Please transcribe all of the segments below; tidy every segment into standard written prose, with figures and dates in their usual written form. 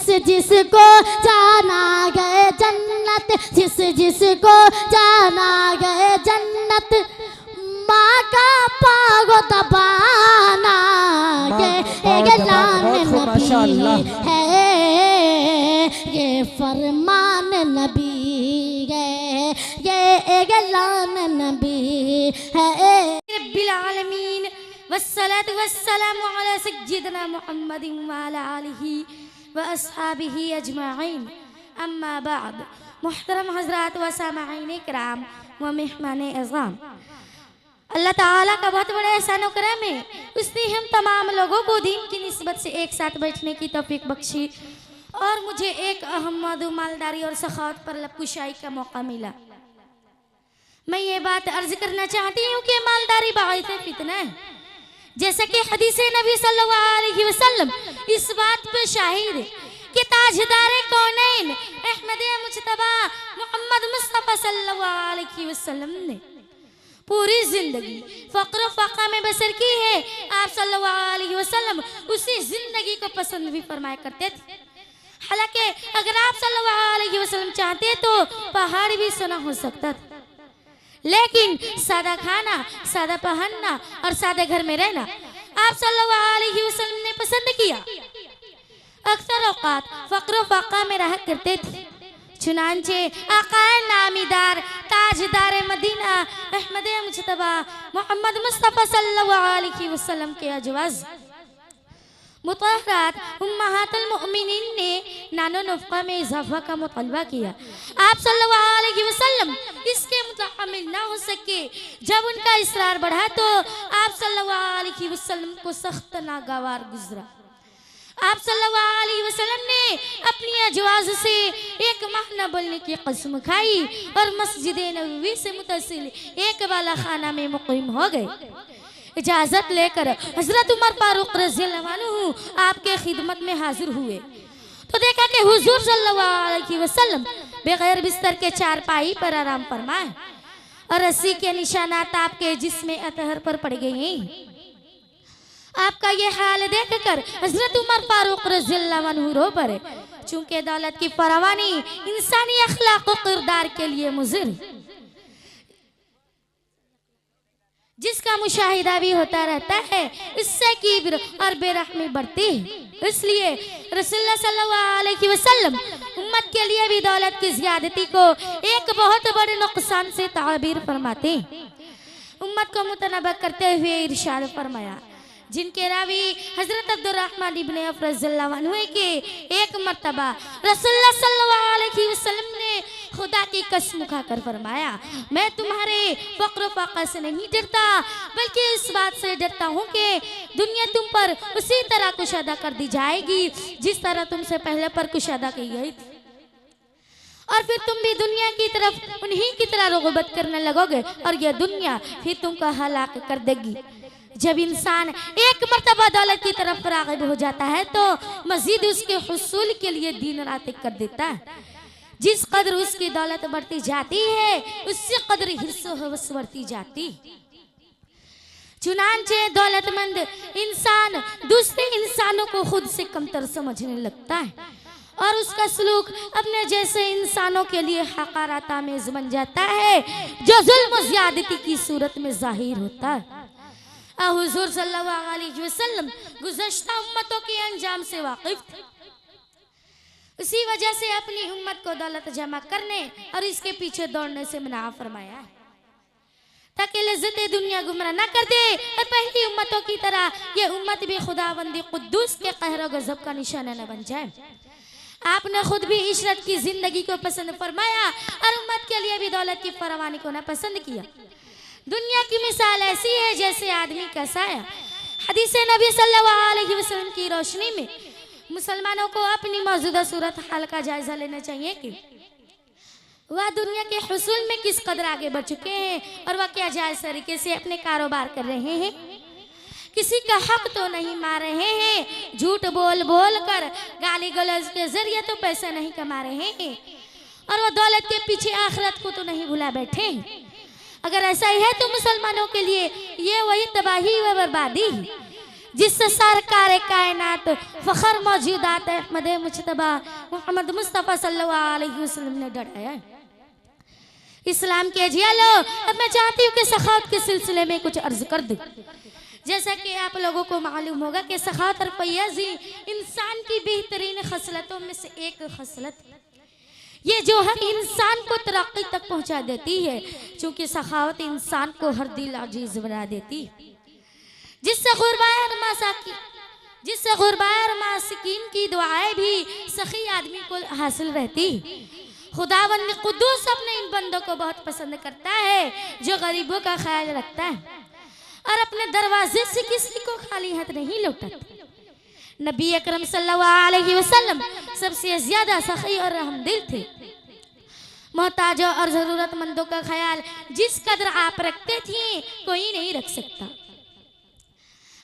जिसको जाना गए जन्नत, जिसको जाना गए जन्नत, माँ का पागो दबाना ये ऐलान नबी है, ये फरमान नबी है, ये ऐलान नबी है। रब्बिल आलमीन वस्सलातु वस्सलामु अला सय्यिदिना मुहम्मदिन व अला आलिहि व अस्हाबिहि अजमाइन, अम्मा बाद। मुहतरम हज़रात व सामईन इकराम व मेहमान अज़ाम, अल्लाह ताला का बहुत बड़ा एहसान और करम है, उसने हम तमाम लोगों को दीन की निस्बत से एक साथ बैठने की तौफीक बख्शी और मुझे एक अहमद मालदारी और सखावत पर लबकुशाई का मौका मिला। मैं ये बात अर्ज करना चाहती हूँ कि मालदारी बाइस फितना है, जैसा कि हदीस नबी सल्लल्लाहु अलैहि वसल्लम इस बात पे शाहिद है कि ताजदार कौनैन अहमद मुज्तबा मोहम्मद मुस्तफा सल्लल्लाहु अलैहि वसल्लम ने पूरी जिंदगी फक्र फ़क़ा में बसर की है। आप सल्लल्लाहु अलैहि वसल्लम उसी जिंदगी को पसंद भी फरमाया करते थे। हालांकि अगर आप सल्लल्लाहु अलैहि वसल्लम चाहते तो पहाड़ भी सुना हो सकता था, लेकिन सादा खाना, सादा पहनना और सादे घर में रहना आप सल्लल्लाहु अलैहि वसल्लम ने पसंद किया। अक्सर औकात फक्र फ़क़ा में रहा करते थे। चुनांचे आकाए नामीदार ताजदार मदीना अहमद मुज्तबा मोहम्मद मुस्तफा सल्लल्लाहु अलैहि वसल्लम के अजवाज मुतहरात उम्महातुल मोमिनीन ने नानो नफ़क़ा में इजाफा का मुतालबा किया। आप सल्लल्लाहु अलैहि वसल्लम इसके मुतहम्मिल ना हो सके। जब उनका इसरार बढ़ा तो आप सल्लल्लाहु अलैहि वसल्लम को सख्त नागवार गुजरा। आप सल्लल्लाहु अलैहि वसल्लम ने अपनी अजवाज से एक माह न बोलने की कसम खाई और मस्जिद नबवी से मुतसिल एक वाला खाना में मुक़ीम हो गए। इजाज़त लेकर हज़रत उमर फारूक रज़ियल्लाहु अन्हु आपके खिदमत में हाजिर हुए तो देखा कि हुजूर सल्लल्लाहु अलैहि वसल्लम बगैर बिस्तर के चारपाई पर आराम फरमाए और रस्सी के निशानात आपके जिस्म अतहर पर पड़ गए हैं। आपका ये हाल देखकर हज़रत उमर फारूक रज़ियल्लाहु अन्हु रो पड़े, चूंकि दौलत की फरावानी इंसानी अखलाक और किरदार के लिए मुज़िर, जिसका मुशाहिदा भी होता रहता है, इससे किब्र और बेरहमी बढ़ती है। इसलिए रसूलुल्लाह सल्लल्लाहु अलैहि वसल्लम उम्मत के लिए भी दौलत की ज़्यादती को एक बहुत बड़े नुकसान से ताबीर फरमाते हैं। उम्मत को मुतनब्बा करते हुए इरशाद फरमाया, जिनके रावी हज़रत अब्दुर्रहमान इब्न औफ रज़ियल्लाहु अन्हु के एक मर्तबा रसूलुल्लाह सल्लल्लाहु अलैहि वसल्लम ने खुदा की कसम खाकर फरमाया, मैं तुम्हारे फक्र फ़क़ा से नहीं डरता, बल्कि इस बात से डरता हूँ कि दुनिया तुम पर उसी तरह कुशादा कर दी जाएगी जिस तरह तुमसे पहले पर कुशादा की गई थी, और फिर तुम भी दुनिया की तरफ उन्हीं की तरह रग़बत करने लगोगे और यह दुनिया फिर तुमको हलाक कर देगी। जब इंसान एक मर्तबा दौलत की तरफ राग़िब हो जाता है तो मजीद उसके हुसूल के लिए दिन रात कर देता है। जिस कदर उसकी दौलत बढ़ती जाती है उससे कदर हिर्स हवस बढ़ती जाती। चुनांचे दौलतमंद इंसान दूसरे इंसानों को खुद से कमतर समझने लगता है और उसका सलूक अपने जैसे इंसानों के लिए हक़ारत आमेज़ बन जाता है, जो जुल्म ज़्यादती की सूरत में ज़ाहिर होता है। हुजूर सल्लल्लाहु अलैहि वसल्लम गुज़श्ता उम्मतों के अंजाम से वाकिफ थे, उसी वजह से अपनी उम्मत को दौलत जमा करने और इसके पीछे दौड़ने से मना फरमाया ताकि लज़्ज़त दुनिया गुमराह न कर दे और पहली उम्मतों की तरह ये उम्मत भी खुदावंदी कुद्दूस के कहर और गज़ब का निशाना न बन जाए। आपने खुद भी इशरत की जिंदगी को पसंद फरमाया और उम्मत के लिए भी दौलत की फरावानी को न पसंद किया। दुनिया की मिसाल ऐसी है जैसे आदमी का साया। हदीस नबी सल्लल्लाहु अलैहि वसल्लम की रोशनी में मुसलमानों को अपनी मौजूदा सूरत हाल का जायजा लेना चाहिए कि वह दुनिया के हुसूल में किस कदर आगे बढ़ चुके हैं और वह क्या जायज़ तरीके से अपने कारोबार कर रहे हैं, किसी का हक तो नहीं मार रहे हैं, झूठ बोल बोल कर गाली गलौज के जरिए तो पैसा नहीं कमा रहे हैं और वह दौलत के पीछे आखिरत को तो नहीं भुला बैठे। अगर ऐसा ही है तो मुसलमानों के लिए ये वही तबाही व बर्बादी। जिससे सरकार कायनात फखर मौजूदात अहमद मुजतबा मोहम्मद मुस्तफ़ा सल्लल्लाहु अलैहि वसल्लम ने डराया है। इस्लाम के जियालो, अब मैं चाहती हूँ कि सखावत के सिलसिले में कुछ अर्ज कर दूं। जैसा कि आप लोगों को मालूम होगा कि सखावत और फैयाजी इंसान की बेहतरीन खसलतों में से एक खसलत है। ये जो है इंसान को तरक्की तक पहुंचा देती है, क्योंकि सखावत इंसान को हर दिल अजीज बना देती है। जिससे गुरबार मासिकीन की दुआएं भी सखी आदमी को हासिल रहती। खुदावंद ने कुद्दूस अपने इन बंदों को बहुत पसंद करता है जो गरीबों का ख्याल रखता है और अपने दरवाजे से किसी को खाली हाथ नहीं लौटाता। नबी अकरम सल्लल्लाहु अलैहि वसल्लम सबसे ज्यादा सखी और रहमदिल थे। मोहताजों और जरूरतमंदों का ख्याल जिस कदर आप रखते थे कोई नहीं रख सकता।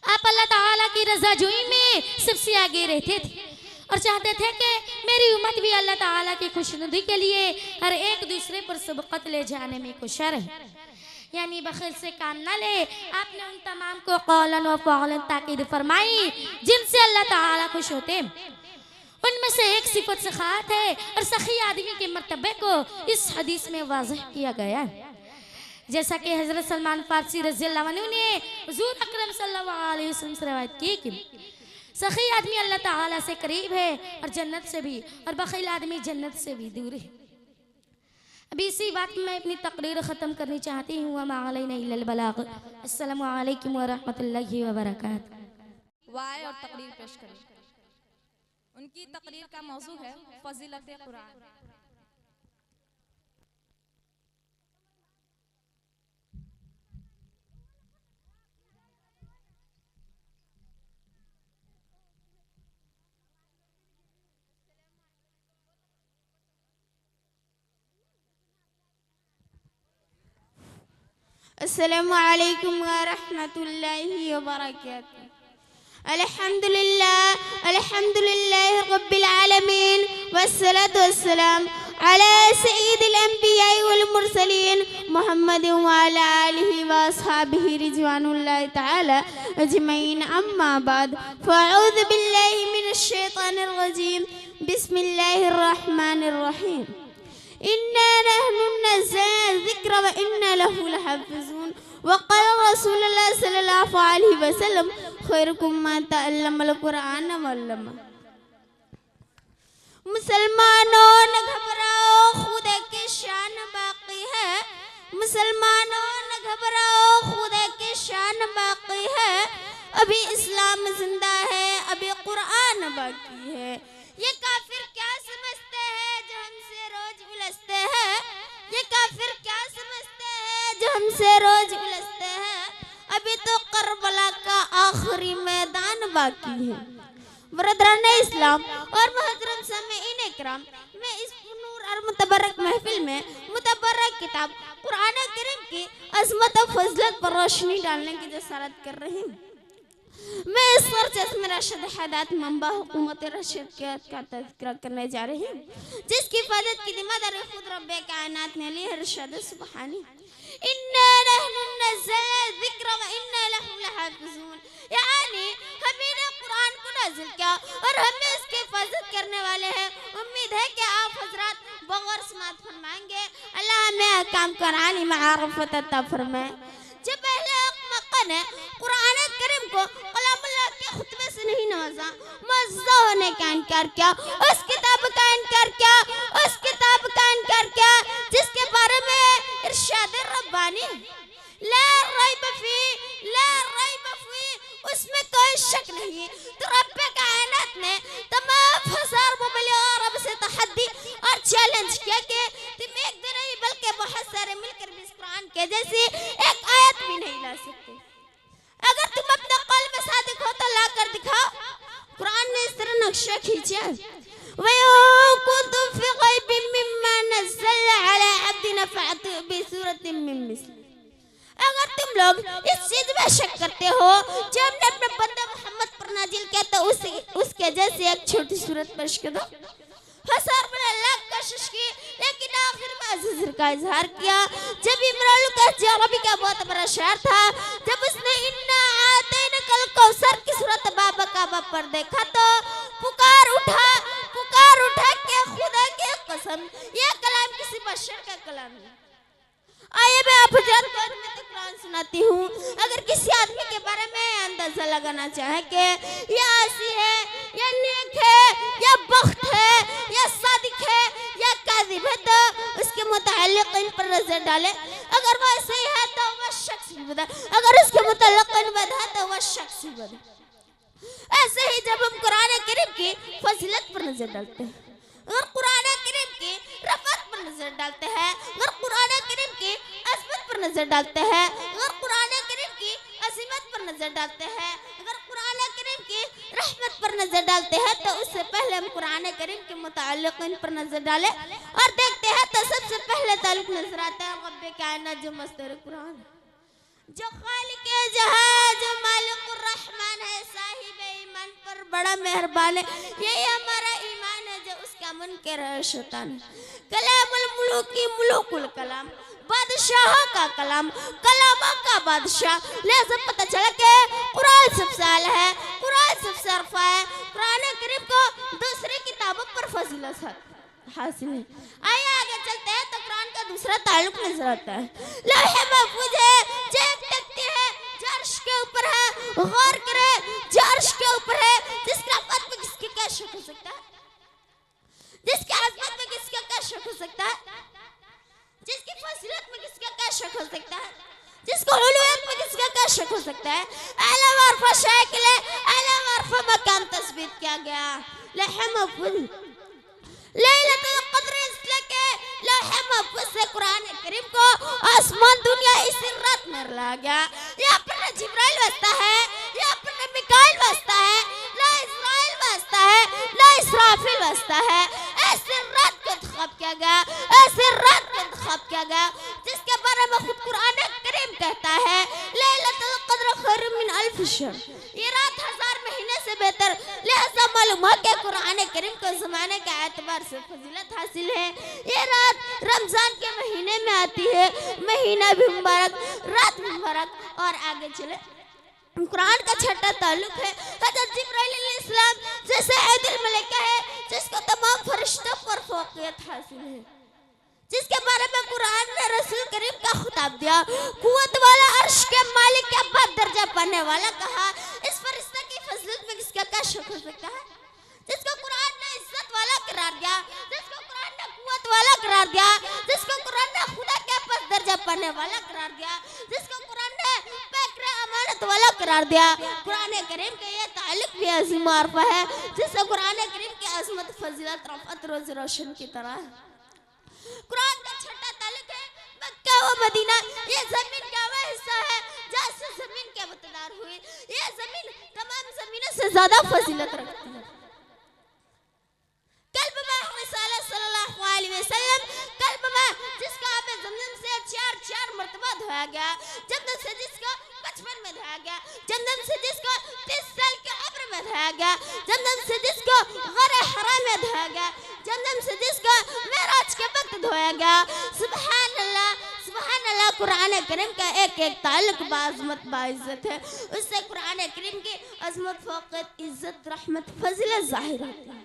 आप अल्लाह ताला की रज़ाजोई में सबसे आगे रहते थे और चाहते थे कि मेरी उम्मत भी अल्लाह ताला की खुशनुदी के लिए हर एक दूसरे पर सबकत ले जाने में कुशर है, यानी बखिल से काम न ले। आपने उन तमाम को कौलन व फ़ौलन ताकीद फरमाई जिनसे अल्लाह ताला खुश होते। उनमें से एक सिफत सखात है और सखी आदमी के मर्तबे को इस हदीस में वाज़ह किया गया है। जैसा कि हजरत सलमान फारसी रज़ियल्लाहु अन्हु ने हुज़ूर अकरम सल्लल्लाहु अलैहि वसल्लम से रवायत की कि सखी आदमी अल्लाह ताला से करीब है और जन्नत से भी, और बखील आदमी जन्नत से भी दूर है। अभी इसी बात में मैं अपनी तकरीर ख़त्म करनी चाहती हूँ। वमा अलैना इल्लल बलाग। अस्सलामु अलैकुम व रहमतुल्लाहि व बरकातुहू। वाय और तकरीर पेश करें। उनकी तकरीर का मौजू है फजीलत कुरान। अस्सलामु अलैकुम व रहमतुल्लाहि व बरकातुहू। अल्हम्दुलिल्लाह रब्बिल आलमीन वस्सलातु वस्सलाम अला सय्यिदिल अंबिया'i वल मुरसलीन मुहम्मद व अला आलिहि व अस्हाबिहि रिज़वानुल्लाहि तआला अजमईन। अम्मा बाद फ़अऊज़ु बिल्लाहि मिनश शैतानिर रजीम। बिस्मिल्लाहिर रहमानिर रहीम। इन्ना नहनु नज़्ज़लना ज़िक्र व इन्ना लहु लहाफ़िज़ून। वक़ाल रसूलुल्लाह सल्लल्लाहु अलैहि वसल्लम खैरुकुम मन तअल्लमल कुरान व अल्लमा। मुसलमानों न घबराओ, खुदा की शान बाकी है। मुसलमानों न घबराओ, खुदा की शान बाकी है। अभी इस्लाम जिंदा है, अभी कुरान बाकी है। ये काफिर क्या समझते हैं जो हमसे रोज उलझते हैं? ये काफिर क्या समझते हैं जो हमसे रोज उलझते हैं? अभी तो करबला का आखिरी मैदान बाकी है। बरदरान इस्लाम और मुहतरम सामीईन इकराम, मैं इस नूर और मुतबरक महफिल में मुतबरक किताब कुरान करीम की अज़मत और फज़लत पर रोशनी डालने की जसारत कर रही हूँ। मैं इस सरचश्मे रशद हदात मंबा हुकूमत रशद का तज़किरा करने जा रही हूँ, जिसकी हिफाजत की जिम्मेदारी खुद रब्बे कायनात ने ली है। इरशाद सुब्हानी इन्ना नहनु नज़्ज़लना ज़िक्र व इन्ना लहु लहाफ़िज़ून, यानी हमने कुरान को नाज़िल किया और हमें इसकी हिफाजत करने वाले हैं। उम्मीद है कि आप हजरात बगैर समात फरमाएंगे। अल्लाह हमें अहकाम कुरानी मारिफत अता फरमाए। जब पहले मक्का ने कुरान करीम को कलामुल्लाह के खुतबे से नहीं नवाजा, मौजूदा होने का इनकार किया, उस किताब का इनकार किया, उस किताब का इनकार किया जिसके बारे में इरशाद रब्बानी ला रैब फी, ला रैब फी, उसमें कोई शक नहीं। तो रब्बे कायनात ने तमाम हजार मुबलिग अरब से तहद्दी और चैलेंज किया कि तुम एक दिन नहीं बल्कि बहुत सारे मिलकर भी इस कुरान के जैसी एक आयत भी नहीं ला सकते। अगर तुम अपने कौल में सादिक हो तो ला कर दिखाओ। कुरान ने इस तरह नक्शा खींचा, वकुन्तुम फी ग़ैबिम मिम्मा नज़्ज़लना अला अब्दिना फ़अतू बिसूरतिन मिन मिस्लिही। अगर तुम लोग इस चीज में शक करते हो जो हमने अपने बंदे मोहम्मद पर नाजिल किया, तो उसके जैसे एक छोटी सूरत पेश कर दो। हजार लाख कोशिश की, लेकिन आखिर में अज़ीज़ का इजहार किया। जब इमरान का जो अरबी का बहुत बड़ा शायर था, जब उसने इन्ना आतैना कल कौसर की सूरत बाबा काबा पर देखा तो पुकार उठा के खुदा की कसम, ये कलाम किसी बशर का कलाम नहीं। आइए मैं आप हजरत को मैं कुरान सुनाती हूँ। अगर किसी आदमी के बारे में अंदाजा लगाना चाहे कि या आसी है, या नेक है, या बख्त है, या सादिक है, या काजिब है, तो उसके मुताल्लिक इन पर नजर डाले। अगर वो सही है तो वह शख्स भी बता, अगर उसके मुताल्लिक इन बता तो वह शख्स भी बता। ऐसे ही जब हम कुरान करीम की फजीलत पर नजर डालते हैं, अगर कुरान करीम की रफ़त पर नजर डालते हैं, अगर कुरान करीम की अज़मत पर नजर डालते हैं, अगर कुरान करीम की अज़ीमत पर नजर डालते हैं, अगर कुरान करीम की रहमत पर नजर डालते हैं, तो उससे पहले हम कुरान करीम के मुताल्लिक़ पर नजर डालें और देखते हैं तो सबसे पहले ताल्लुक नजर आता है रब्बे कायनात जो मस्तर कुरान, जो खालिक जहां, जो मालिकुर रहमान है, साहिब ईमान पर बड़ा मेहरबान है। यही हमारा ईमान है जो उसका मुनकर है शैतान। कलामुल मुलूकी मुलूकुल कलाम, बादशाह का कलाम, कलामों का बादशाह। लिहाजा पता चला कि कुरान सबसे आला है, कुरान सबसे अरफा है। कुरान करीम को दूसरी किताबों पर फजीलत हासिल है। आइए आगे चलते हैं तो कुरान का दूसरा ताल्लुक नजर आता है। लौहे महफूज है, जब तकती है, जो अर्श के ऊपर है, गौर करें, जो अर्श के ऊपर है, जिसकी रफ़त में किसके क्या शक हो सकता है, जिसकी अज़मत में किसका क्या शक हो सकता है, जिसकी फजीलत में किसका क्या शक हो सकता है, जिसको उलूहियत में किसका क्या शक हो सकता है। आला वारफा शाकिल है, आला वारफा मकाम तस्बीत किया गया। लौहे महफूज लैलतुल क़द्र इसलिए के लौहे महफूज से कुरान करीम को आसमान दुनिया इसी रात में ला गया। यहाँ पर न जिब्राइल बसता है, यहाँ पर न मिकाइल बसता है, न इस्राइल बसता है, न इसराफिल बसता है। ऐसे रात का इंतखाब किया गया, ऐसे रात का इंतखाब किया गया जिसके बारे में खुद कुरान करीम कहता है लैलतुल क़द्र खैरुम मिन अल्फ शहर, ये रात 1000 महीने से बेहतर। लिहाजा मालूम है कि कुरान करीम को ज़माने के एतबार से फजीलत हासिल है। ये रात रमजान के महीने में आती है, महीना भी मुबारक, रात भी मुबारक। और आगे चले कुरान का छठा ताल्लुक है हज़रत जिब्राइल अलैहिस्सलाम जैसे ऐदिल मलाइका है, जिसको तमाम फरिश्तों पर फौक़ियत हासिल है, जिसके बारे में कुरान ने रसूल करीम का खिताब दिया। कुव्वत वाला, अर्श के मालिक के बाद दर्जा पाने वाला कहा। इस फरिश्ते की फजीलत में किसका क्या शक हो सकता है, जिसको कुरान ने इज्जत वाला करार दिया, जिसको कुरान ने कुव्वत वाला करार दिया, जिसको कुरान ने खुदा के पास दर्जा पाने वाला करार दिया, जिसको कुरान ने पैकरे अमानत वाला करार दिया। कुरान करीम के ये ताल्लुक भी अज़ीम अरफा है, जिससे कुरान करीम की अज़मत, फजीलत, रफ़त रोज़ रोशन की तरह है। कुरान का छठा ताल्लुक है मक्का व मदीना। ये जमीन का वह हिस्सा है जहाँ से जमीन के अवतार हुए। ये जमीन तमाम जमीनों से ज्यादा फजीलत रखती है। कल्ब में सल्लल्लाहु अलैहि वसल्लम, कल्ब में जिसका आपे जमजम से चार मर्तबा धोया गया, जमजम से जिसको 55 में धोया गया, जमजम से जिसको 30 साल के उम्र में धोया गया, जमजम से जिसको ग़ार हरा में धोया गया, जमजम से जिसको मेराज के वक्त धोया गया। सुभान अल्लाह, सुभान अल्लाह। कुरान करीम का एक एक ताल्लुक बाज़मत बाइज़्ज़त है। उससे कुरान करीम की अज़मत, फ़ौक़ियत, इज़्ज़त, रहमत, फजीलत ज़ाहिर होती है।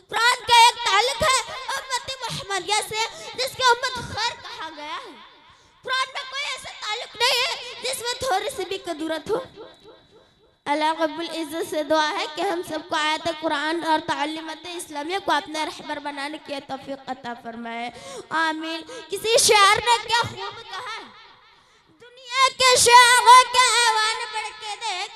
कुरान का एक ताल्लुक है उम्मत मुहम्मदिया से, जिसके उम्मत खैर कहा गया है। कुरान में कोई ऐसा ताल्लुक नहीं है जिसमें थोड़ी सी भी कदूरत हो। अल्लाह रब्बुल इज़्ज़त से दुआ है कि हम सबको आयत कुरान और तालीमत इस्लामिया को अपने रहबर बनाने की तौफीक अता फरमाए, आमीन। किसी शायर ने क्या खूब कहा, दुनिया के शायरों का ऐवान बढ़ के देख,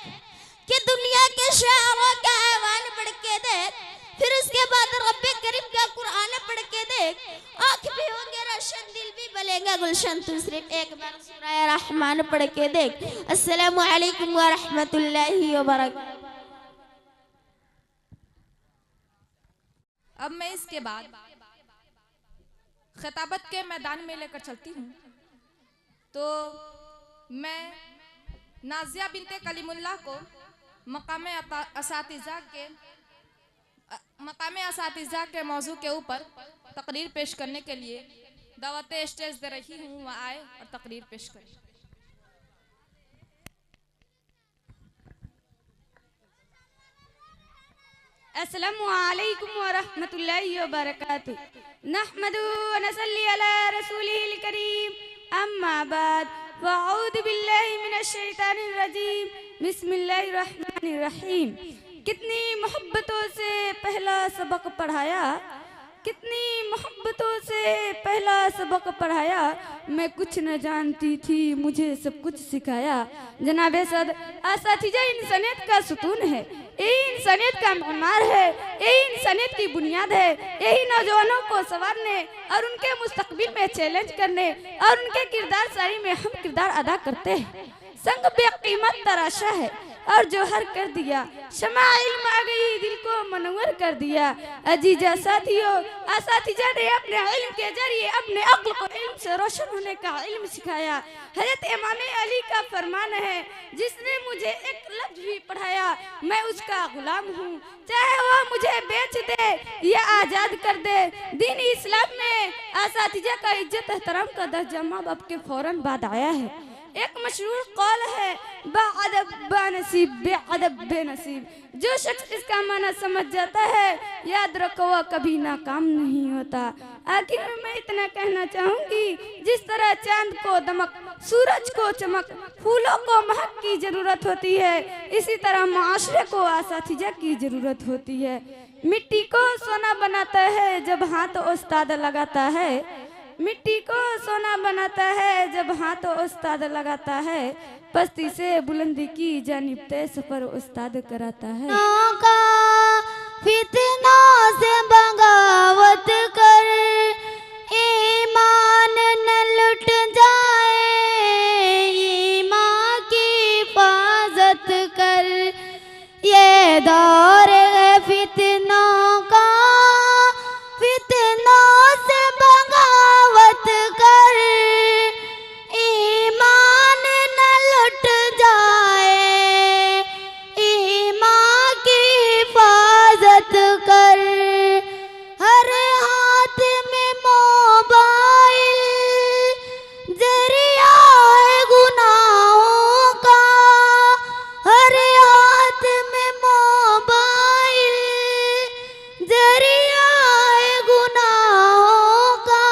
कि दुनिया के शायरों का ऐवान बढ़ के देख, फिर उसके बाद रब्बे करीम का कुरान पढ़ के देख, आँख भी होंगे रोशन, दिल भी बलेगा गुलशन। तू सिर्फ एक बार सूरह रहमान पढ़ के देख। अस्सलामु अलैकुम व रहमतुल्लाहि व बरकातहू। अब मैं इसके बाद खिताबत के मैदान में लेकर चलती हूँ। तो मैं नाजिया बिनते कलीमुल्लाह को मकाम असातिज़ा के मौजू के ऊपर तकरीर पेश करने के लिए दावत स्टेज दे रही हूँ। वह आए और तकरीर पेश करें। अस्सलामु अलैकुम व रहमतुल्लाहि व बरकातुहू। नहमदु व नसल्ली अला रसूलिहिल करीम, अम्मा बाद, वअऊदु बिल्लाहि मिनश शैतानिर रजीम, बिस्मिल्लाहिर रहमानिर रहीम। कितनी मोहब्बतों से पहला सबक पढ़ाया, कितनी मोहब्बतों से पहला सबक पढ़ाया, मैं कुछ न जानती थी मुझे सब कुछ सिखाया। जनाब सद असातिज़ा इंसानियत का सुतून है, यही इंसानियत का मेमार है, यही इंसानियत की बुनियाद है। यही नौजवानों को संवारने और उनके मुस्तकबिल में चैलेंज करने और उनके किरदार सारी में हम किरदार अदा करते हैं। संग बेकीमत तराशा है और जोहर कर दिया, शमा इल्म आ गई दिल को मनवर कर दिया। अजीजा साथियों, असातिज़ा ने अपने इल्म के जरिए अपने अक्ल को इल्म से रोशन होने का इल्म सिखाया। हज़रत इमाम अली का फरमान है, जिसने मुझे एक लफ्ज भी पढ़ाया मैं उसका गुलाम हूँ, चाहे वह मुझे बेच दे या आज़ाद कर दे। दीन इस्लाम में असातिज़ा का इज्जत एहतराम का दर्जा माँ बाप के फौरन बाद आया है। एक मशहूर कौल है, बाअदब बानसीब बेअदब बेनसीब। जो शख्स इसका माना समझ जाता है, याद रखो वह कभी नाकाम नहीं होता। आखिर में मैं इतना कहना चाहूँगी, जिस तरह चांद को दमक, सूरज को चमक, फूलों को महक की जरूरत होती है, इसी तरह माशरे को असातिज़ा की जरूरत होती है। मिट्टी को सोना बनाता है जब हाथ उस्ताद लगाता है, मिट्टी को सोना बनाता है जब हाथ उस्ताद लगाता है। पस्ती से बुलंदी की जानिब तय सफर उस्ताद कराता है। फितनों से बगावत कर ईमान न लुट जाए, ईमान की हिफाजत कर। ये दौर है फितनों का, फितनों से बगावत कर ईमान न लुट जाए, ईमान की हिफाजत कर। हर हाथ में मोबाइल जरिया है गुनाहों का, हर हाथ में मोबाइल जरिया है गुनाहों का,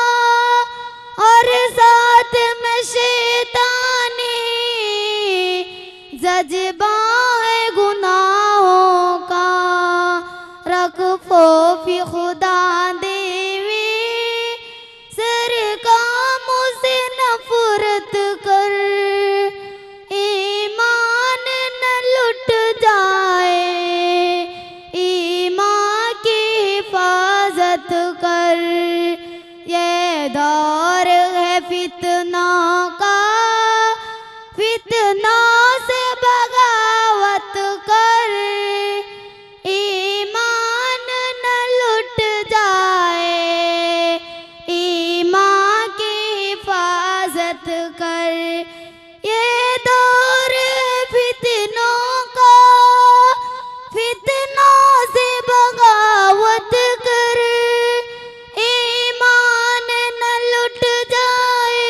और साथ में शैतानी जज्बा है गुनाहों का। रखो फी खुदा देवी सर कामों से नफरत कर, ईमान न लुट जाए, ईमान की हिफाजत कर। ये दौर है फितनों का, फितनों से बगावत कर, ईमान न लुट जाए, ईमान की हिफाजत कर। ये दौर है फितनों का, फितनों से बगावत कर, ईमान न लुट जाए,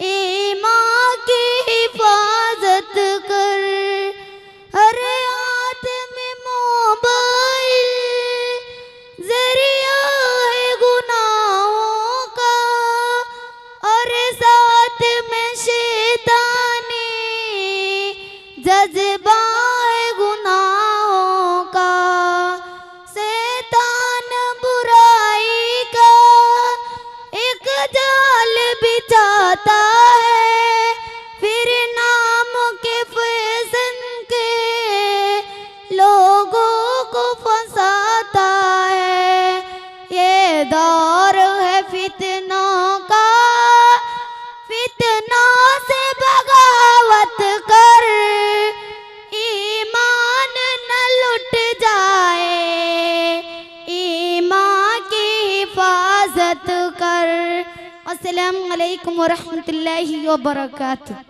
ईमान की हिफाजत कर। हर हाथ में मोबाइल जरिया है गुनाहों का, और साथ में शैतानी जज्बा है गुनाहों का। शैतान बुराई का एक जाल बिछाता है, फिर नाम के फैशन के लोगों को फंसाता है। ये दौर है फितनों का, फितनों से बगावत कर, ईमान न लुट जाए, ईमान की हिफाजत कर। अस्सलामु अलैकुम व रहमतुल्लाहि व बरकातुहू।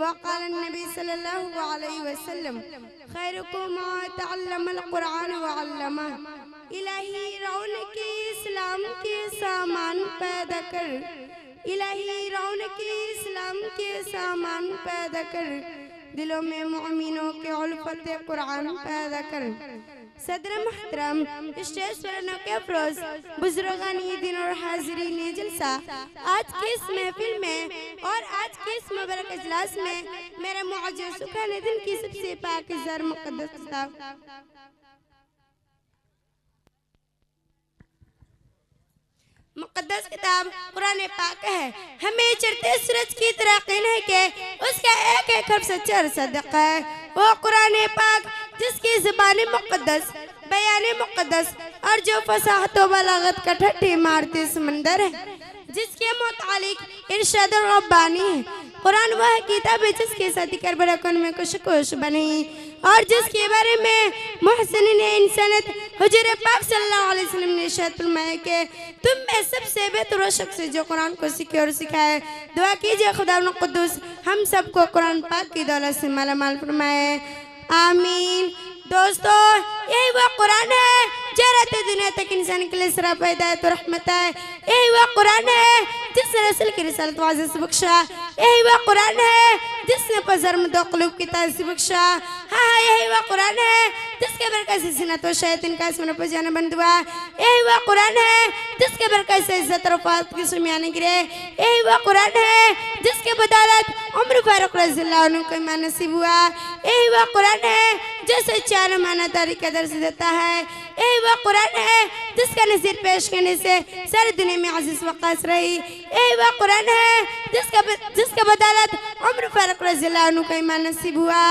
वक़ाल नबी सल्लल्लाहु अलैहि वसल्लम खैरुकुम मन तअल्लमल कुरान व अल्लमह। इलाही रौनक इस्लाम के सामान पैदा कर, इलाही रौनक इस्लाम के सामान पैदा कर, दिलों में मोमिनों के उल्फत कुरान पैदा कर। सदर मोहतरम स्टेज पर नौके अफरोज बुजुर्गानी दिन और हाजिरीन जलसा, आज की इस महफिल में और आज के इस मुबारक इजलास में मेरे मुअज्जज़ सुखाने दिन की सबसे पाकीज़ा मुक़द्दस किताब मुक़द्दस किताब कुरान पाक है। हमें चढ़ते सूरज की तरह यकीन है कि उसका एक एक हर्फ सच्चा और सदक है। वो कुरान पाक जिसकी ज़बान मुक़द्दस, बयान मुक़द्दस और जो फसाहत व बलागत का ठट्ठी मारते समंदर है, जिसके मुतालिक इरशाद रब्बानी है। कुरान वह किताब है जिसके साथी करबला कौन में कुछ बनी और जिसके बारे में मुहसिनीन इंसानियत हुजूर पाक सल्लल्लाहु अलैहि वसल्लम ने इरशाद फरमाया कि तुम में सबसे बेहतर वो शख्स है जो कुरान को सीखे और सिखाए। दुआ कीजिए खुदा कुद्दूस हम सबको कुरान पाक की दौलत से मालामाल फरमाए, आमीन। दोस्तों, यही वह कुरान है जो रहते दुनिया तक इंसान के लिए सिर्फ हिदायत और रहमत है। यही वह कुरान है जिसने रसूल की रिसालत वाज़े से बख्शा। यही वह कुरान है जिसने पज़र्म दो क़ुलूब की ताज़ से बख्शा। हाँ, यही वह कुरान है जिसके बरकत से सीना तो शैतान का इसमें पर जाना बंद हुआ। यही वह कुरान है जिसके बरकत से इज्जत और फात की सुमियाने गिरे। यही वह कुरान है जिसके बदौलत उम्र फारूक रज़ियल्लाहु अन्हु को ईमान नसीब हुआ। यही वह कुरान है जो सच्चाई मानादारी का दर्ज देता है। यही वह कुरान है जिसका नज़ीर पेश करने से सारी दुनिया में अज़ीज़ वक़ास रही। यही वह कुरान है जिसका बदौलत उम्र फारूक रज़ियल्लाहु अन्हु को ईमान नसीब हुआ।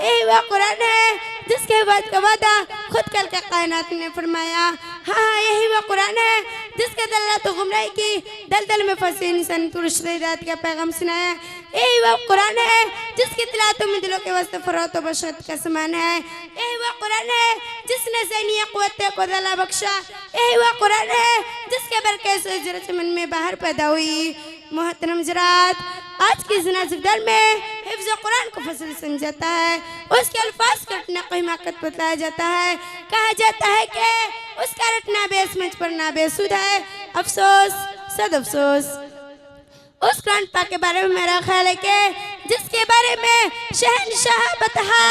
यही वह कुरान है जिसके बाद का वादा खुद कल के कायनात ने फरमाया। हाँ, यही वह कुरान है जिसके दलालत गुमराही की दलदल में फंसे इंसान को हिदायत का पैगाम सुनाया। यही वह कुरान है जिसकी तिलावत में दिलों के वास्ते फरोत और बशरत का समान है। यही वह कुरान है जिसने ज़हनी क़ुव्वत को दला बख्शा। यही वह कुरान है जिसके बरकत से जरत मन में बाहर पैदा हुई। मोहतरम जरात, आज की जनाज़दार में हिफ्ज़ कुरान को फसल समझाता है, उसके अल्फाज का रटना कोई हिमाकत बताया जाता है। कहा जाता है कि उसका रटना बेसमझ पर ना बेसुध है। अफसोस, सद अफसोस उस कुरान पाक के बारे में मेरा ख्याल है कि जिसके बारे में शहनशाह बतहा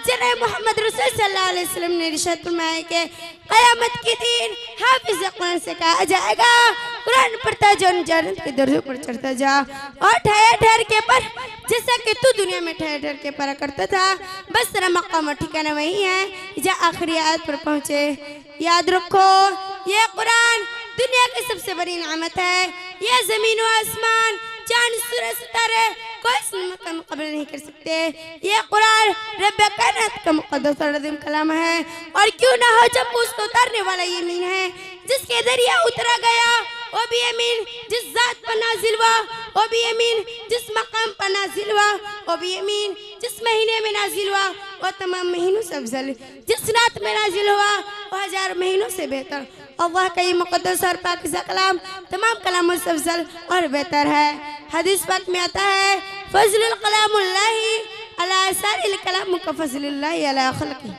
जनाब मोहम्मद रसूल सल्लल्लाहु अलैहि वसल्लम ने इरशाद फरमाया कि क़यामत के दिन हाफिज़ कुरान से कहा जाएगा, कुरान पढ़ता जा, जन्नत के दर्जों पर चढ़ता जा और ठहर ठहर के पढ़, जैसा कि तू दुनिया में ठहर ठहर के पढ़ा करता था। बस तेरा मकाम और ठिकाना वही है जहाँ आखिरी आयत पर पहुँचे। याद रखो, ये कुरान दुनिया की सबसे बड़ी नेमत है। यह ज़मीन व आसमान, चांद, सूरज, सितारे कोई इस नेमत का मुकाबला नहीं कर सकते। ये कुरान रब कायनात का मुक़द्दस और अज़ीम कलाम है और क्यों ना हो जब उसको उतारने वाला यमीन है जिसके जरिए उतरा गया, वो भी यमीन जिस ज़ात पर नाजिल हुआ, वो भी यमीन जिस मकाम पर नाजिल हुआ, वो भी यमीन जिस महीने में नाजिल हुआ, वो तमाम महीनों से अफजल, जिस रात में नाजिल हुआ वो 1000 महीनों से बेहतर। अल्लाह का ये मुक़द्दस और पाकीज़ा कलाम तमाम कलामों से अफजल और बेहतर है। हदीस पाक में आता है, फज़लुल कलामुल्लाहि अला सारिल कलाम का फज़लुल्लाहि अला खल्क़िही।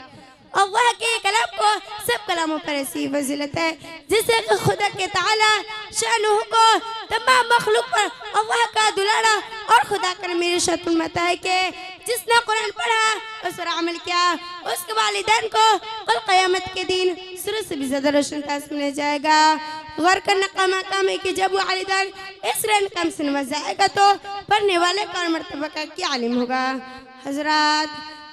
अल्लाह के कलाम को सब कलामों पर ऐसी फजीलत है जिससे खुदा के ताला शानुहु को तमाम मखलूक पर अल्लाह का दुलारा और खुदा का मेरे इरशाद फरमाता है कि जिसने कुरान पढ़ा उस पर अमल किया, उसके वालिदैन को कल क़यामत के दिन सूरज से भी ज़्यादा रोशन तास मिल जाएगा। गौर करना काम है कि जब वो वालिदैन इस काम से नवाज़ाएगा तो पढ़ने वाले का मर्तबा का क्या आलिम होगा। हजरात,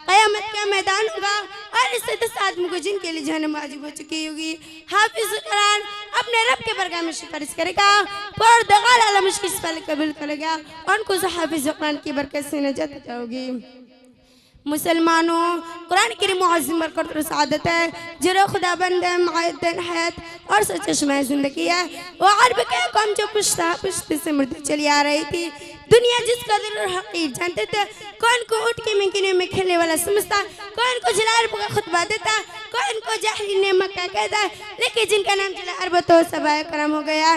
क़यामत का मैदान होगा और इससे 10 आदमी को जिनके लिए जहन्नम वाजिब हो चुकी होगी। हाफिज़ कुरान अपने रब के बरगाह में सिफारिश करेगा, परदगार आलम उसकी सिफारिश कबूल करेगा और उनको हाफिज़ कुरान की बरकत से नजात होगी। मुसलमानों, कुरान की मुअज़्ज़म बरकत और सआदत है जो खुदा बंद मायदन हयात और सचशमा ज़िंदगी है। वो अरब के कौम जो पुश्ते से मृत्यु चली आ रही थी, दुनिया जिस कदर और हकीर जानते थे, कौन को उठ के मकीने में खेलने वाला समझता, कौन को जलाल का खुतबा देता, कौन को जाहिल ने मक्का कहता, लेकिन जिनका नाम जला अरब तो सबाए करम हो गया,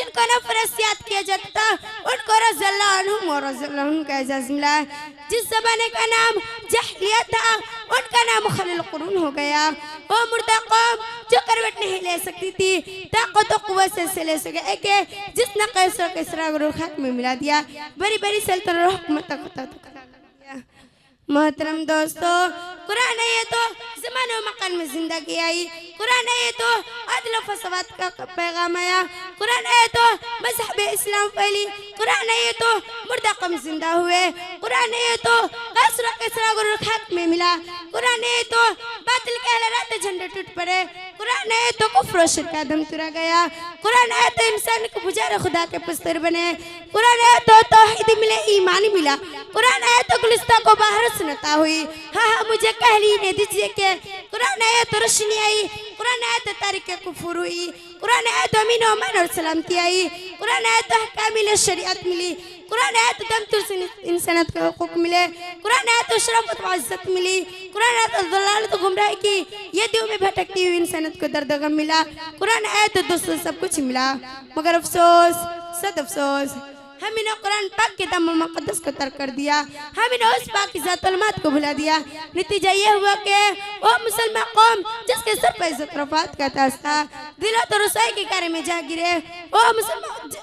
जिनको नफरत से याद किया जाता उनको रज़ियल्लाहु अन्हुम और रज़ियल्लाहु अन्हुम का एजाज़ मिला। जिस ज़माने का नाम जहलियत था उनका नाम खलील कुरून हो गया। वो मुर्दा कौम जो करवट नहीं ले सकती थी ताकत और कुव्वत से ले सके कि जिसने कैसर किसरा को खाक में मिला दिया, बड़ी बड़ी सल्तनत और हुकूमत तक। मोहतरम दोस्तों, कुरान है तो ज़माने और मकान में जिंदगी आई, कुरान है तो अदल और फसाद का पैगाम आया, कुरान है तो मज़हब इस्लाम फैली, कुरान है तो मुर्दा कम जिंदा हुए, कुरान है तो कैसर किसरा को खाक में मिला, कुरान है तो बातिल कहलाते झंडे टूट पड़े, कुरान है तो कुफ्र और शिर्क का दम तुरा गया, कुरान है तो इंसान को पुजारी खुदा के पुस्तर बने, कुरान है तो तौहीद मिले, ईमान मिला, कुरान है तो गुलिस्तान को बाहर सुनता हुई। हाँ हाँ मुझे कह लीजिए दीजिए कि कुरान है तो रोशनी आई, कुरान है तो तारीख कुफर हुई, कुरान है तो अमीन और अमान और सलामती आई, कुरान है तो कामिल शरीयत मिली, कुरान है तो दम तुर इंसानियत के हुकूक मिले, कुरान है तो शरफ़त व इज़्ज़त मिली, कुरान है तो ज़लालत गुमराही की ये दिल में भटकती हुई इंसानियत को दर्द गम मिला, कुरान है तो दोस्तों सब कुछ मिला। मगर अफसोस सद अफसोस हमने कुरान पाक के दाम मुक़द्दस को तर्क कर दिया, हमने उस पाकीज़ा कलमात को भुला दिया। नतीजा ये हुआ कि वो मुसलमान कौम जिसके सर पर इज़्ज़त रफ़ात का ताज था दिला तो रसाई के कार्य में जा गिरे। वो मुसलमान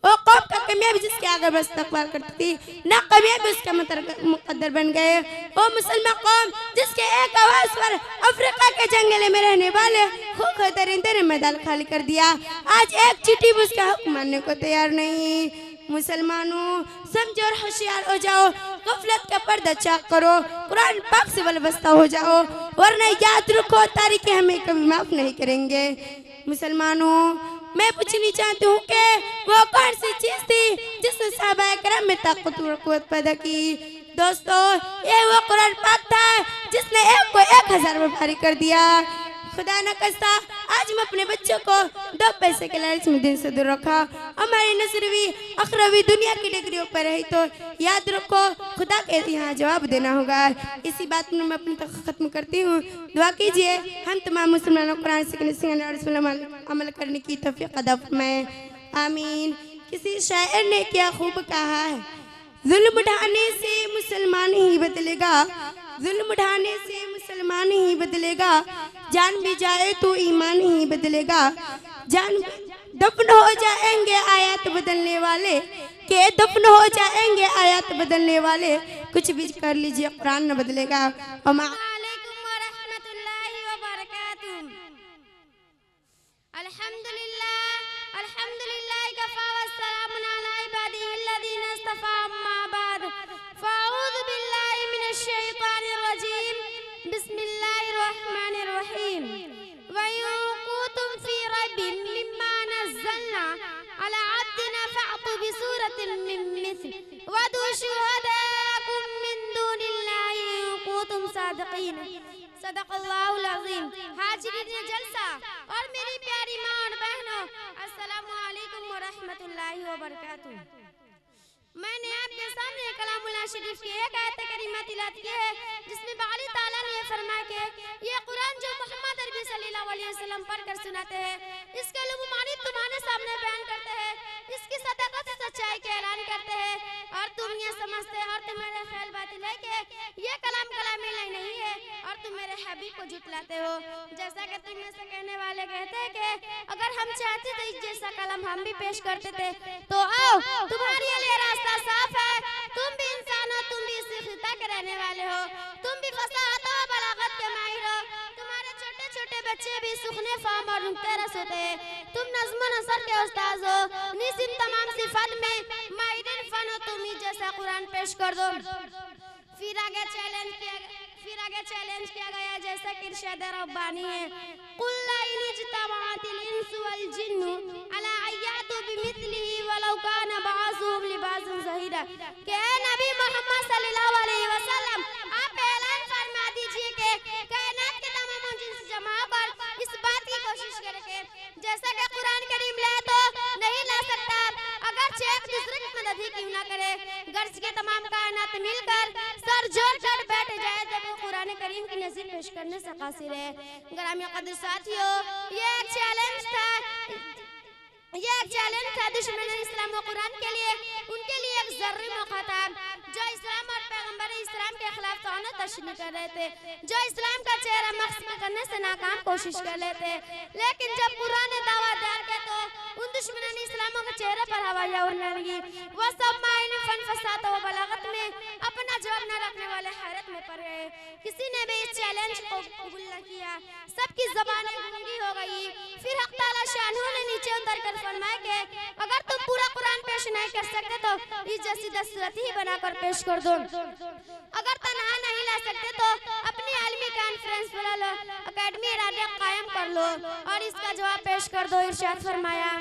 वो कौम का कामयाबी जिसके आगे बस इस्तक़बाल करती थी ना कामयाबी उसका मुक़द्दर बन गए। वो मुसलमान कौम जिसके एक आवाज़ पर अफ्रीका के जंगल में रहने वाले खूब दरिंदे ने मैदान खाली कर दिया। आज एक चींटी भी उसका हुक्म मानने को तैयार नहीं। मुसलमानों समझो और होशियार हो जाओ, गफलत का पर्दा चाक करो, कुरान पाक से वाबस्ता हो जाओ, वरना याद रखो तारीखें हमें कभी माफ नहीं करेंगे। मुसलमानों मैं पूछनी चाहती हूँ कि वो कौन सी चीज थी जिसने सहाबाए किराम में ताकत और कुव्वत पैदा की। दोस्तों ये वो कुरान पाक था जिसने एक को 1000 में भारी कर दिया। खुदा न करता आज मैं अपने बच्चों को 2 पैसे के लालच में दिन से दूर रखा। हमारी नसरवी अखरवी दुनिया की डिग्रियों पर रही तो याद रखो खुदा के यहाँ जवाब देना होगा। इसी बात में मैं अपनी तक खत्म करती हूँ। दुआ कीजिए हम तमाम मुसलमानों को कुरान सीखने और अमल करने की तौफीक अता फरमाए, आमीन। किसी शायर ने क्या खूब कहा है, जुल्म ढाने से मुसलमान ही बदलेगा, जुल्म ढाने से मुसलमान ही बदलेगा, जान भी जाए तो ईमान ही बदलेगा। जान दफन हो जाएंगे आयत बदलने वाले, के दफन हो जाएंगे आयत बदलने वाले, कुछ भी कर लीजिए कुरान न बदलेगा। सदक़ल्लाहुल अज़ीम। हाज़िरीन जलसा और मेरी प्यारी माँ और बहनों, अस्सलामु अलैकुम व रहमतुल्लाहि व बरकातुहू। मैंने आपके सामने कलामुल्लाह शरीफ की एक आयत करीमा तिलावत की है जिसमें बारी ताला ने फरमाया कि ये कुरान जो मोहम्मद अरबी सल्लल्लाहु अलैहि वसल्लम पढ़कर सुनाते हैं, इसके लुमानी तुम्हारे सामने बयान करते हैं, इसकी सदाकत से सच्चाई का ऐलान करते हैं और तुम ये समझते और तुम्हारे ख्याल बातिल है कि ये कलाम कलाम नहीं है और तुम मेरे हबीब को झुठलाते हो। जैसा कि तुम में से कहने वाले कहते हैं कि अगर हम चाहते थे इस जैसा कलाम हम भी पेश करते थे तो आओ तुम्हारे लिए रास्ता साफ है। तुम भी इंसान हो, तुम भी इस खिता के रहने वाले हो, तुम भी फसाहत और बलागत के माहिर हो, तुम्हारे छोटे छोटे बच्चे भी सुखने फाम और रुकते रस होते हैं, तुम नज़्म नसर के उस्ताद हो, निसिम तमाम सिफत में माहिर फन हो, तुम ही जैसा कुरान पेश कर दो। फिर आगे चैलेंज किया गया जैसा कि इरशाद रब्बानी है, कुल ला इन इज्तमाअतिल इंसु वल जिन्नु अला अय्यातु बिमिथलिही वलौ काना बअज़ुहुम लिबाज़ुन ज़हीरा। कि नबी मोहम्मद सल्लल्लाहु अलैहि वसल्लम आप ऐलान फरमा दीजिए कि कायनात के तमाम जिन्स जमा कर इस बात की कोशिश करें कि जैसा कि कुरान करीम ले तो नहीं ला सकता, अगर एक दूसरे की मदद ही क्यों ना करे, गर्ज के तमाम कायनात मिलकर सर जोड़ कर बैठ जाए जब वो कुरान करीम की नज़ीर पेश करने से कासिर है। ग्रामीण कदर साथियों, ये एक चैलेंज था ये एक चैलेंज था दुश्मन इस्लाम और कुरान के लिए, उनके लिए एक जरूरी मौका था। जो इस्लाम और पैगंबर इस्लाम के खिलाफ तौना तशनी कर रहे थे, जो इस्लाम का चेहरा मख्फी करने से नाकाम कोशिश कर रहे थे, लेकिन जब कुरान ने दावा डाल के तो उन दुश्मन इस्लामों के चेहरे पर हवाइयाँ उड़ने लगी। वो सब मायने फन फसाद और बलागत में अपना जवाब न रखने वाले हैरत में पड़ गए। किसी ने भी इस चैलेंज को कबूल न किया, सबकी ज़बानें गूंगी हो गई। फिर हक़ ताला शानहू ने नीचे उतर कर फरमाया कि अगर तुम पूरा कुरान पेश नहीं कर सकते तो इस जैसी 10 सूरत ही बनाकर पेश कर दो। अगर तनहा नहीं ला सकते तो अपनी आलमी कॉन्फ्रेंस बुला लो, अकेडमी राडियो कायम कर लो और इसका जवाब पेश कर दो। इरशाद फरमाया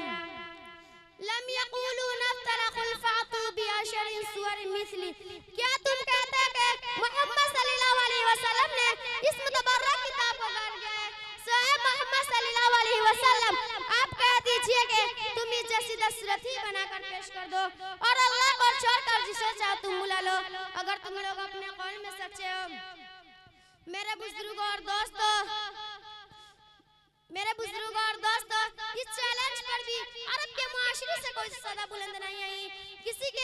लम यक़ूलू नफ्तरक़ुल फ़अतू बिअशरिन सुवर मिस्ली। क्या तुम कहते हैं कि मोहम्मद सल्लल्लाहु अलैहि वसल्लम ने इस मुतबर्रक किताब को गढ़ दिया है? साहब मोहम्मद सल्लल्लाहु अलैहि वसल्लम आप कह दीजिए कि तुम इस जैसी 10 सूरत ही बनाकर पेश कर दो और अल्लाह को छोड़कर जिसे चाहो तुम बुला लो, अगर तुम लोग अपने कौल में सच्चे हो। मेरे बुजुर्गों और दोस्तों, इस चैलेंज पर भी अरब के मुआशरे से कोई सदा बुलंद नहीं आई, किसी के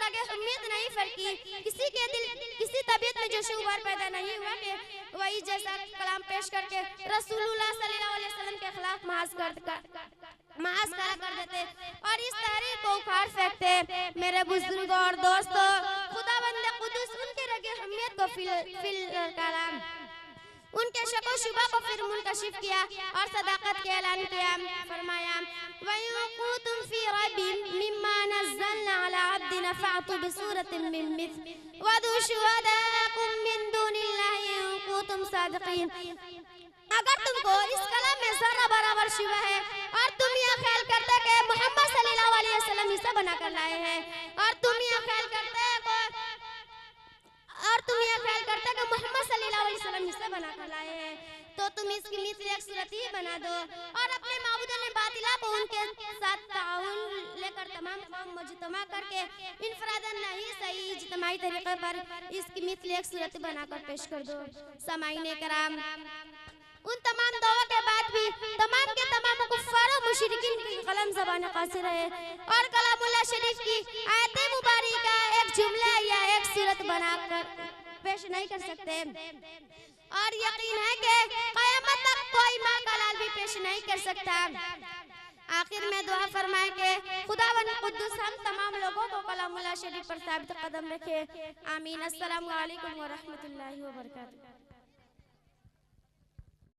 रगे उम्मीद नहीं फरकी, किसी के दिल किसी तबीयत में जो शुगर पैदा नहीं हुआ कि वही जैसा कलाम पेश करके रसूलुल्लाह सल्लल्लाहु अलैहि वसल्लम के खिलाफ महाज करा कर देते और इस तहरीर को उखाड़ फेंकते। मेरे बुजुर्गों और दोस्तों, खुदावंद कुदूस उनके रगे उम्मीद को फिल कलाम उनके शको शुबा को फिर मुनकशिफ किया और सदाकत के ऐलान किया। फरमाया वयुकुतुम फी रैबिन मिम्मा नज़्ज़लना अला अब्दिना फ़अतू बिसूरतिन मिन मिस्लिही वदू शुहदाकुम मिन दुनिल्लाहि इन कुंतुम सादिक़ीन। अगर तुमको इस कलाम में जरा बराबर शुबा है और तुम यह ख्याल करते कि मोहम्मद सल्लल्लाहु अलैहि वसल्लम इसे बनाकर लाए हैं और तुम यह ख्याल करते कि मोहम्मद सल्लल्लाहु अलैहि वसल्लम इसे बनाकर लाए हैं, तो तुम इसकी मिस्र एक सूरत ही बना दो और अपने माबूदों ने बातिला को उनके साथ ताउन लेकर तमाम कौम मुजतमा करके इनफरादन नहीं सही इज्तिमाई तरीके पर इसकी मिस्र एक सूरत बनाकर पेश कर दो। समाईने कराम, उन तमाम दावा के बाद भी तमाम के तमाम कुफ्फार और मुशरिकीन की कलम ज़बान कासिर है और कलामुल्लाह शरीफ की आयत मुबारका एक जुमला या एक सूरत बनाकर पेश नहीं कर सकते और यकीन है कि क़यामत तक कोई माँ का लाल भी पेश नहीं कर सकता। आखिर में दुआ फरमाए कि खुदावंद कुद्दूस हम तमाम लोगों को कलामुल्लाह शरीफ पर साबित कदम रखे। आमीन। अस्सलामु अलैकुम व रहमतुल्लाहि व बरकातहू।